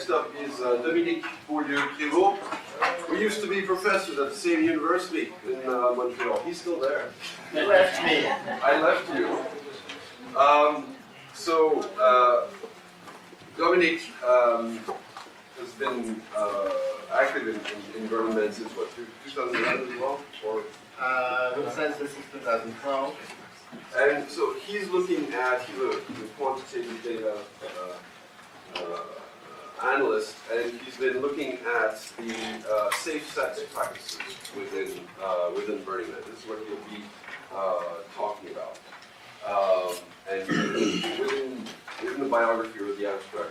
next up is Dominic Beaulieu-Prévost. We used to be professors at the same university in Montreal. He's still there. You left me. I left you. Dominic has been active in government since what, 2011 as well? Or Since this is 2012. and so he's looking at, he's a quantitative data analyst, and he's been looking at the safe sex practices within Burning Man. This is what he'll be talking about. And within the biography or the abstract,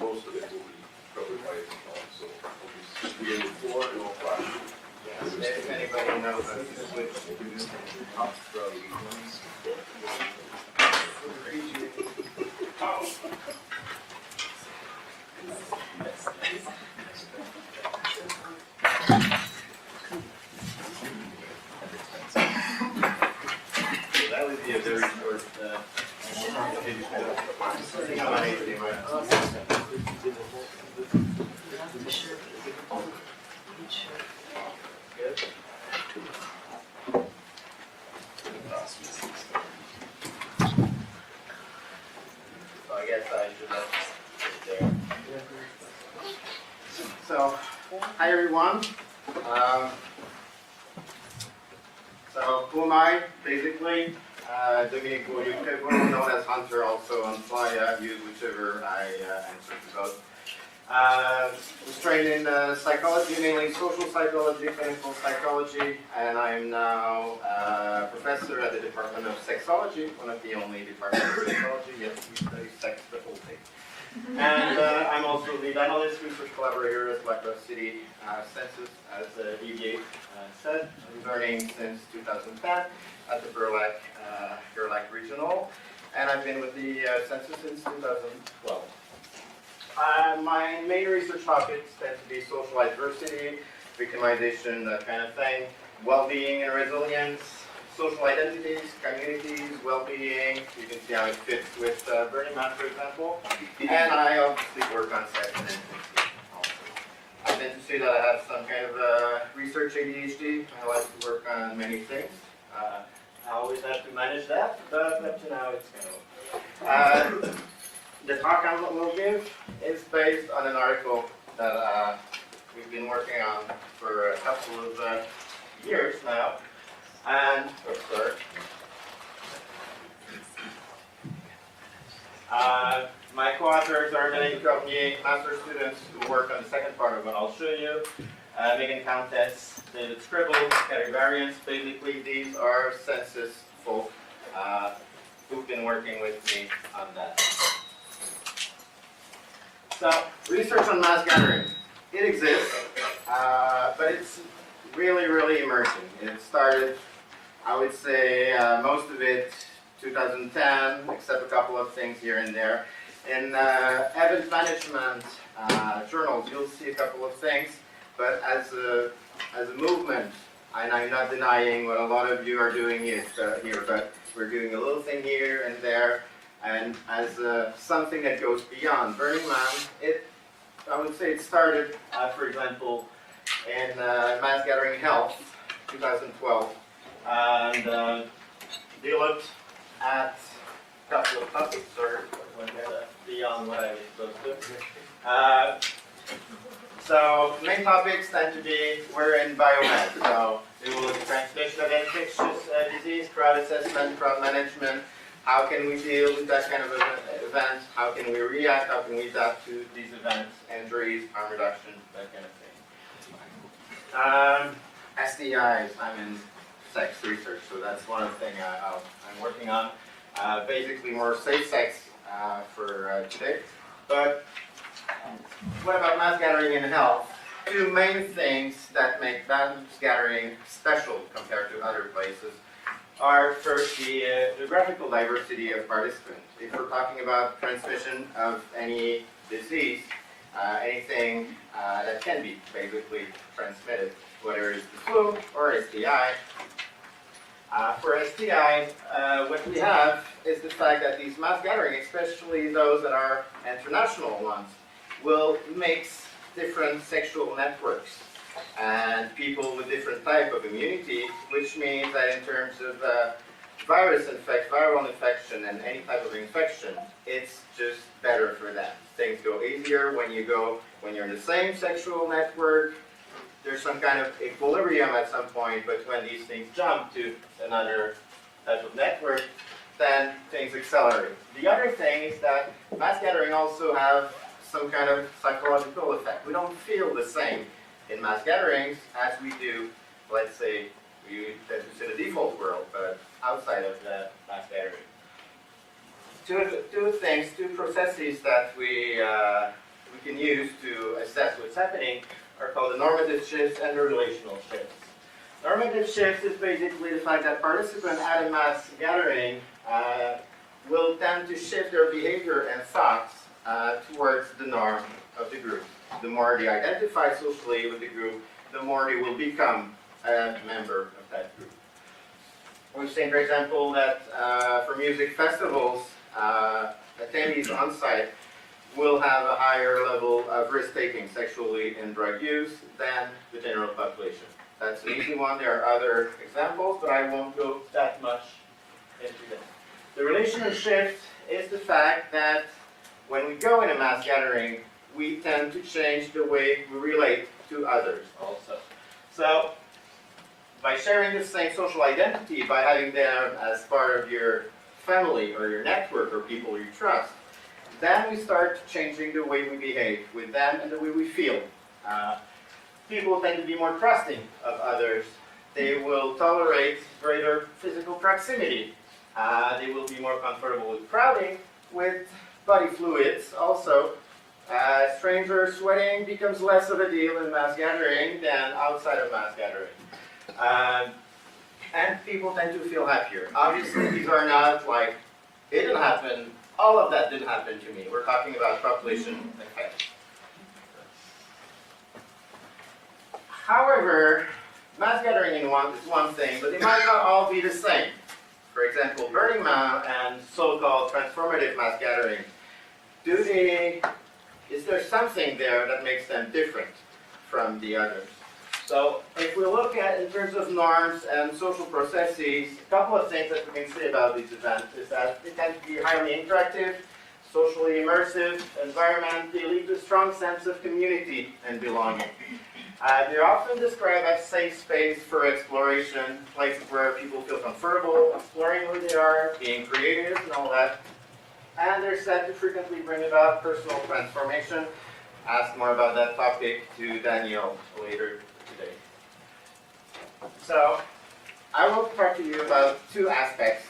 most of it will be covered by his talk. So I'll just be in the floor and I'll flash. If anybody knows how to switch to up throw. That would be a very short I guess I should have it there. So, hi everyone. So, who am I? Basically, Dominic Beaulieu-Prévost, known as Hunter, also on fly, use whichever I answer to both. I was trained in psychology, mainly social psychology, clinical psychology, and I'm now a professor at the Department of Sexuality, one of the only departments of psychology, yet we study sex the whole thing. And I'm also lead analyst, research collaborator at Black Rock City Census, as Gauthier said. I'm learning since 2010 at the Beaulieu-Prévost Regional, and I've been with the Census since 2012. My main research topics tend to be social adversity, victimization, that kind of thing, well-being and resilience, social identities, communities, well-being. You can see how it fits with Burning Man, for example. And I obviously work on sex and intimacy also. I tend to say that I have some kind of research ADHD. I like to work on many things. I always have to manage that, but up to now it's kind of the talk I will give is based on an article that we've been working on for a couple of years now. And, my co-authors are Dominic Gauthier, master students who work on the second part of what I'll show you. Megan Countess, David Scribble, Kerry Variance. Basically, these are census folk who've been working with me on that. So, research on mass gathering. It exists, but it's really, really emerging. It started, I would say, most of it 2010, except a couple of things here and there. In event management journals, you'll see a couple of things, but as a movement, and I'm not denying what a lot of you are doing here, but we're doing a little thing here and there. And as something that goes beyond Burning Man, I would say it started, for example, in Mass Gathering Health, 2012, and they looked at a couple of topics, or went beyond what I was supposed to. So main topics tend to be, we're in biomed, so we will look at transmission of infectious disease, crowd assessment, crowd management. How can we deal with that kind of event? How can we react? How can we adapt to these events? Injuries, harm reduction, that kind of thing. STIs, I'm in sex research, so that's one of the things I'm working on. Basically more safe sex for today. But what about mass gathering in health? Two main things that make mass gathering special compared to other places are first the geographical diversity of participants. If we're talking about transmission of any disease, anything that can be basically transmitted, whether it's the flu or STI. For STI, what we have is the fact that these mass gatherings, especially those that are international ones, will mix different sexual networks and people with different type of immunity, which means that in terms of viral infection and any type of infection, it's just better for them. Things go easier when you're in the same sexual network. There's some kind of equilibrium at some point, but when these things jump to another type of network, then things accelerate. The other thing is that mass gathering also have some kind of psychological effect. We don't feel the same in mass gatherings as we do, let's say, we tend to see the default world, but outside of the mass gathering. Two processes that we can use to assess what's happening are called the normative shifts and the relational shifts. Normative shifts is basically the fact that participants at a mass gathering will tend to shift their behavior and thoughts towards the norm of the group. The more they identify socially with the group, the more they will become a member of that group. We've seen, for example, that for music festivals, attendees on site will have a higher level of risk-taking, sexually and drug use, than the general population. That's an easy one. There are other examples, but I won't go that much into them. The relational shift is the fact that when we go in a mass gathering, we tend to change the way we relate to others also. So, by sharing the same social identity, by having them as part of your family or your network or people you trust, then we start changing the way we behave with them and the way we feel. People tend to be more trusting of others. They will tolerate greater physical proximity. They will be more comfortable with crowding, with body fluids also. Stranger sweating becomes less of a deal in mass gathering than outside of mass gathering. And people tend to feel happier. Obviously, these are not like, it didn't happen, all of that didn't happen to me. We're talking about population effect. However, mass gathering is one thing, but they might not all be the same. For example, Burning Man and so-called transformative mass gathering, is there something there that makes them different from the others? So if we look at in terms of norms and social processes, a couple of things that we can say about these events is that they tend to be highly interactive, socially immersive environment. They lead to a strong sense of community and belonging. They're often described as safe space for exploration, places where people feel comfortable exploring who they are, being creative and all that. And they're said to frequently bring about personal transformation. Ask more about that topic to Daniel later today. So, I will talk to you about two aspects,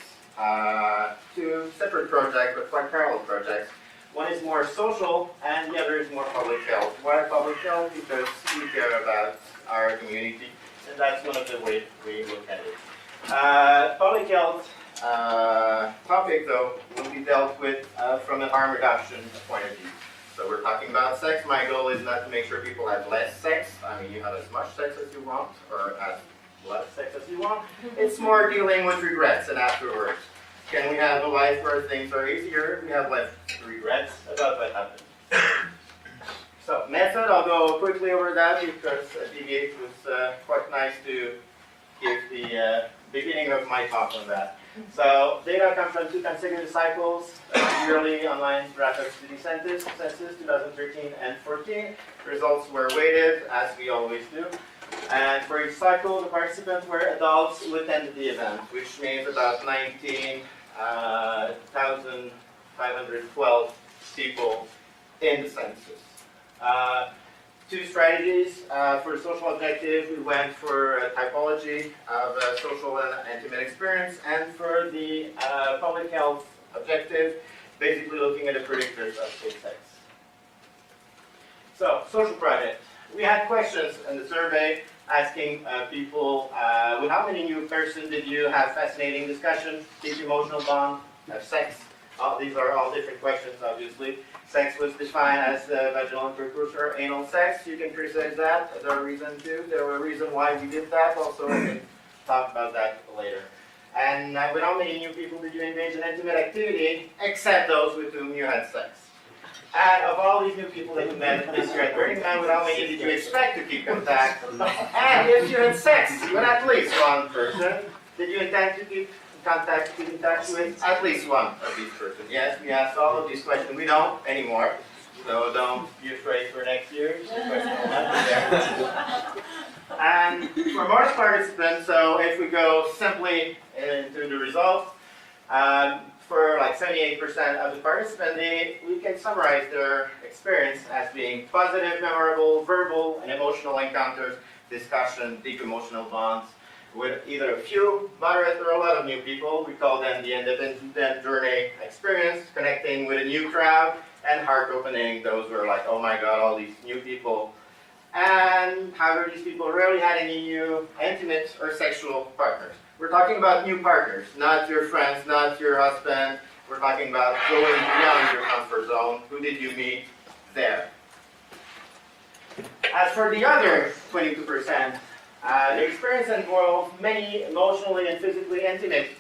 two separate projects, but quite parallel projects. One is more social, and the other is more public health. Why public health? Because we care about our community, and that's one of the ways we look at it. Public health topic, though, will be dealt with from a harm reduction point of view. So we're talking about sex. My goal is not to make sure people have less sex. I mean, you have as much sex as you want, or as less sex as you want. It's more dealing with regrets and afterwards. Can we have a life where things are easier? We have less regrets about what happened. So, method, I'll go quickly over that because DB8 was quite nice to give the beginning of my talk on that. So, data come from 2 consecutive cycles, yearly online rapid city census 2013 and 14. Results were weighted, as we always do. And for each cycle, the participants were adults who attended the event, which means about 19,512 people in the census. 2 strategies. For social objective, we went for a typology of a social and intimate experience, and for the public health objective, basically looking at the predictors of safe sex. So, social project. We had questions in the survey asking people, with how many new persons did you have fascinating discussion, deep emotional bond, have sex? These are all different questions, obviously. Sex was defined as vaginal precursor, anal sex. You can criticize that. There are reasons too. There were reasons why we did that. Also, we can talk about that later. And with how many new people did you engage in intimate activity, except those with whom you had sex? And of all these new people that you met this year at Burning Man, with how many did you expect to keep contact? And if you had sex with at least one person, did you intend to keep in touch with at least one of these persons? Yes, we asked all of these questions. We don't anymore, so don't be afraid for next year. And for most participants, so if we go simply into the results, for like 78% of the participants, we can summarize their experience as being positive, memorable, verbal, and emotional encounters, discussion, deep emotional bonds with either a few, moderate, or a lot of new people. We call them the independent journey experience, connecting with a new crowd, and heart-opening. Those were like, oh my God, all these new people. And however, these people rarely had any new intimate or sexual partners. We're talking about new partners, not your friends, not your husband. We're talking about going beyond your comfort zone. Who did you meet there? As for the other 22%, the experience involved many emotionally and physically intimate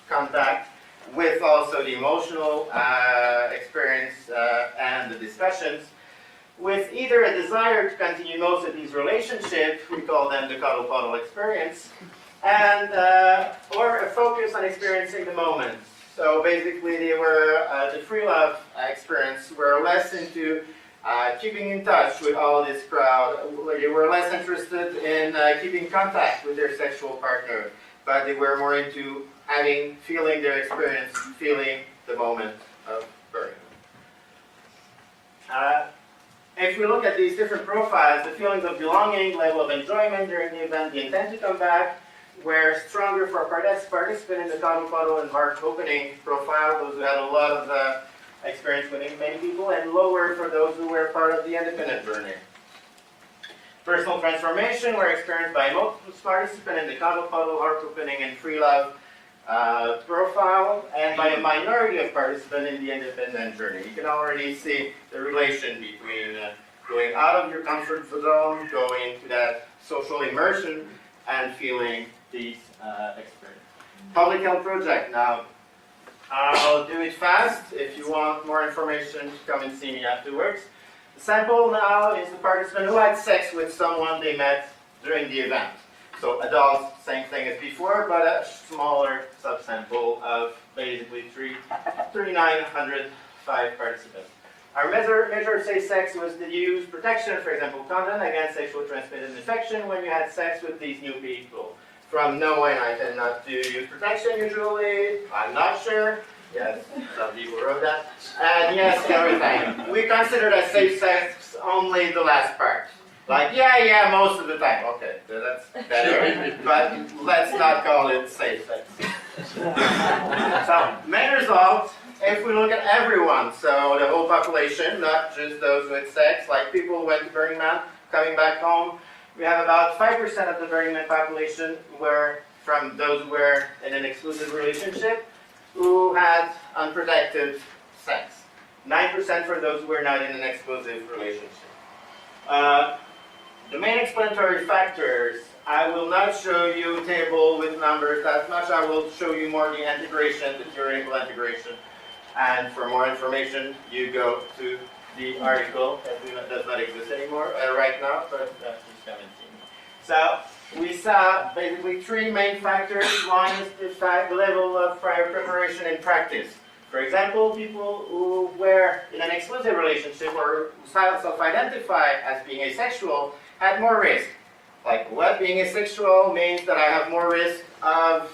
contact with also the emotional experience and the discussions, with either a desire to continue most of these relationships, we call them the cuddle puddle experience, and or a focus on experiencing the moment. So basically, they were the free love experience were less into keeping in touch with all this crowd. They were less interested in keeping contact with their sexual partner, but they were more into feeling their experience, feeling the moment of burning. If we look at these different profiles, the feelings of belonging, level of enjoyment during the event, the intent to come back, were stronger for participant in the cuddle puddle and heart opening profile, those who had a lot of experience with many people, and lower for those who were part of the independent journey. Personal transformation were experienced by most participants in the cuddle puddle, heart opening, and free love profile, and by a minority of participants in the independent journey. You can already see the relation between going out of your comfort zone, going to that social immersion, and feeling these experiences. Public health project. Now, I'll do it fast. If you want more information, come and see me afterwards. The sample now is the participant who had sex with someone they met during the event. So adults, same thing as before, but a smaller subsample of basically 3,905 participants. Our measure of safe sex was to use protection, for example, condom against sexually transmitted infection when you had sex with these new people. From no one, I tend not to use protection usually. I'm not sure. Yes, some people wrote that. And yes, everything. We consider that safe sex only the last part. Like, yeah, most of the time. Okay, so that's better. But let's not call it safe sex. So, main result, if we look at everyone, so the whole population, not just those with sex, like people who went to Burning Man, coming back home, we have about 5% of the Burning Man population were from those who were in an exclusive relationship who had unprotected sex. 9% for those who were not in an exclusive relationship. The main explanatory factors, I will not show you a table with numbers that much. I will show you more the integration, the theoretical integration. And for more information, you go to the article that does not exist anymore right now, but please come and see me. So we saw basically three main factors. One is the level of prior preparation and practice. For example, people who were in an exclusive relationship or who self-identify as being asexual had more risk. Like, what being asexual means that I have more risk of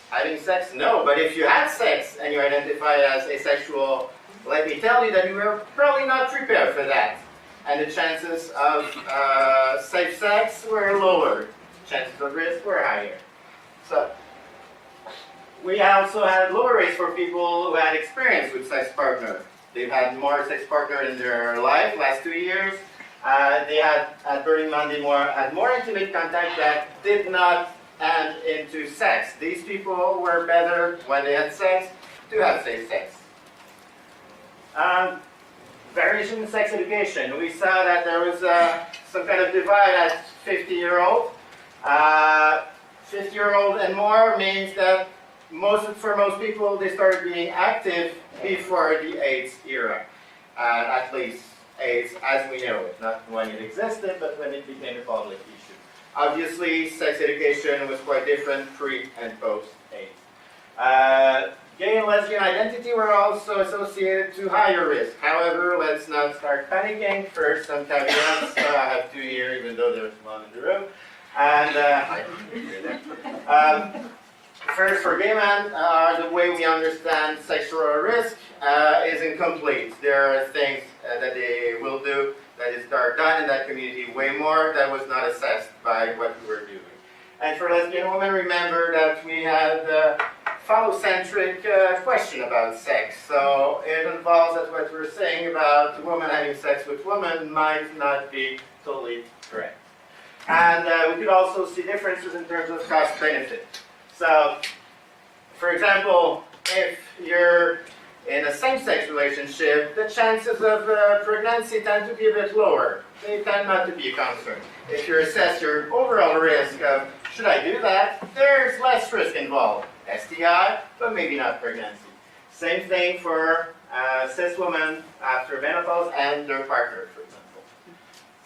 having sex? No, but if you had sex and you identify as asexual, let me tell you that you were probably not prepared for that. And the chances of safe sex were lower. Chances of risk were higher. So, we also had lower rates for people who had experience with sex partner. They've had more sex partner in their life, last 2 years. They had, at Burning Man, they had more intimate contact that did not end into sex. These people were better when they had sex to have safe sex. Variation in sex education. We saw that there was some kind of divide at 50-year-old. 50-year-old and more means that for most people, they started being active before the AIDS era. at least AIDS as we know it, not when it existed, but when it became a public issue. Obviously, sex education was quite different pre and post AIDS. Gay and lesbian identity were also associated to higher risk. However, let's not start panicking. First, some caveats. I have 2 here, even though there's one in the room. And first, for gay men, the way we understand sexual risk is incomplete. There are things that they will do that are done in that community way more that was not assessed by what we were doing. And for lesbian women, remember that we had a phallocentric question about sex. So it involves that what we're saying about women having sex with women might not be totally correct. And we could also see differences in terms of cost benefit. So, for example, if you're in a same-sex relationship, the chances of pregnancy tend to be a bit lower. They tend not to be a concern. If you assess your overall risk of, should I do that? There's less risk involved. STI, but maybe not pregnancy. Same thing for cis women after menopause and their partner, for example.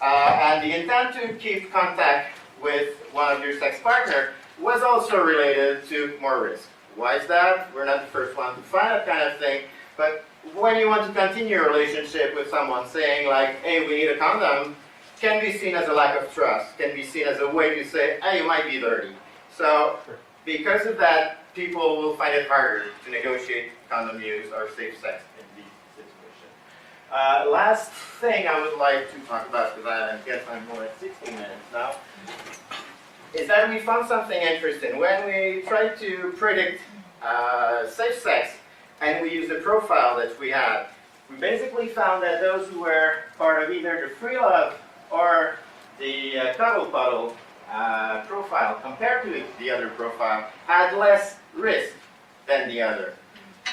And the intent to keep contact with one of your sex partner was also related to more risk. Why is that? We're not the first one to find that kind of thing, but when you want to continue a relationship with someone saying like, hey, we need a condom, can be seen as a lack of trust, can be seen as a way to say, hey, you might be dirty. So because of that, people will find it harder to negotiate condom use or safe sex in these situations. Last thing I would like to talk about, because I guess I'm more at 16 minutes now, is that we found something interesting. When we tried to predict safe sex and we used the profile that we had, we basically found that those who were part of either the free love or the cuddle puddle profile compared to the other profile had less risk than the other.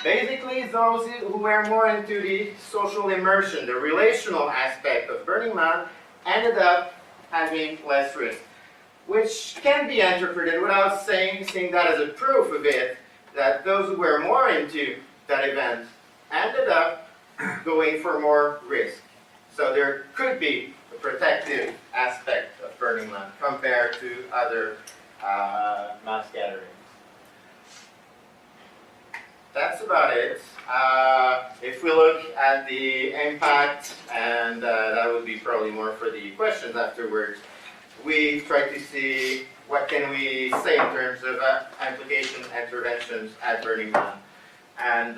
Basically, those who were more into the social immersion, the relational aspect of Burning Man, ended up having less risk, which can be interpreted without seeing that as a proof of it, that those who were more into that event ended up going for more risk. So there could be a protective aspect of Burning Man compared to other mass gatherings. That's about it. If we look at the impact, and that would be probably more for the questions afterwards, we try to see what can we say in terms of application interventions at Burning Man. And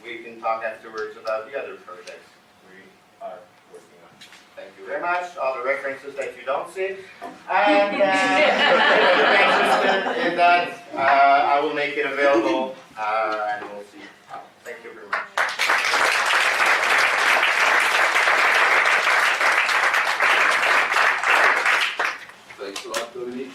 we can talk afterwards about the other projects we are working on. Thank you very much. All the references that you don't see. And if you're interested in that, I will make it available and we'll see. Thank you very much. Thanks a lot, Dominic.